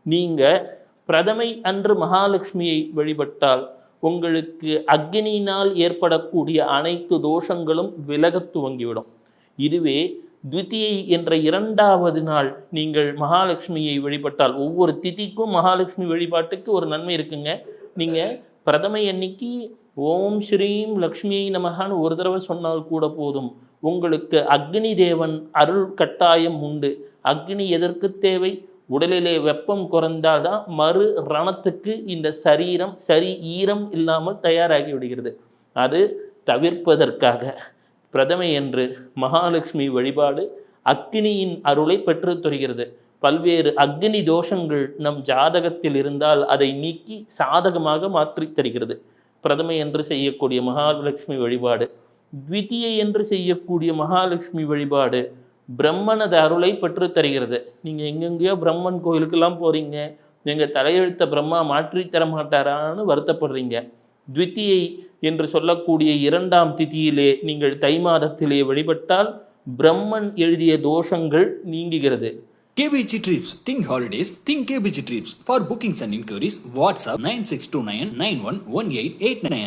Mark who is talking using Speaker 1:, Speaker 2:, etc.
Speaker 1: நீங்கள் பிரதமை அன்று மகாலட்சுமியை வழிபட்டால் உங்களுக்கு அக்னியினால் ஏற்படக்கூடிய அனைத்து தோஷங்களும் விலகத் துவங்கிவிடும். இதுவே த்விதியை என்ற 2வது நாள் நீங்கள் மகாலட்சுமியை வழிபட்டால், ஒவ்வொரு திதிக்கும் மகாலட்சுமி வழிபாட்டுக்கு ஒரு நன்மை இருக்குங்க. நீங்கள் பிரதமை அன்னைக்கு ஓம் ஸ்ரீம் லக்ஷ்மியை நமகான்னு ஒரு தடவை சொன்னால் கூட போதும், உங்களுக்கு அக்னி தேவன் அருள் கட்டாயம் உண்டு. அக்னி எதற்கு தேவை? உடலிலே வெப்பம் குறைந்தால்தான் மறு ரணத்துக்கு இந்த சரீரம் ஈரம் இல்லாமல் தயாராகி விடுகிறது. அது தவிர்ப்பதற்காக பிரதமை என்று மகாலட்சுமி வழிபாடு அக்னியின் அருளை பெற்று தருகிறது. பல்வேறு அக்னி தோஷங்கள் நம் ஜாதகத்தில் இருந்தால் அதை நீக்கி சாதகமாக மாற்றி தருகிறது பிரதமை என்று செய்யக்கூடிய மகாலட்சுமி வழிபாடு. த்விதியை என்று செய்யக்கூடிய மகாலட்சுமி வழிபாடு பிரம்மனது அருளை பெற்று தருகிறது. நீங்கள் எங்கெங்கேயோ பிரம்மன் கோயிலுக்கெல்லாம் போகிறீங்க, எங்கள் தலையெழுத்த பிரம்மா மாற்றி தர மாட்டாரான்னு வருத்தப்படுறீங்க. த்விதியை என்று சொல்லக்கூடிய 2ஆம் திதியிலே நீங்கள் தை மாதத்திலே வழிபட்டால் பிரம்மன் எழுதிய தோஷங்கள் நீங்குகிறது.
Speaker 2: KBG Trips. Think holidays. Think KBG Trips. For bookings and inquiries, WhatsApp 9629911889.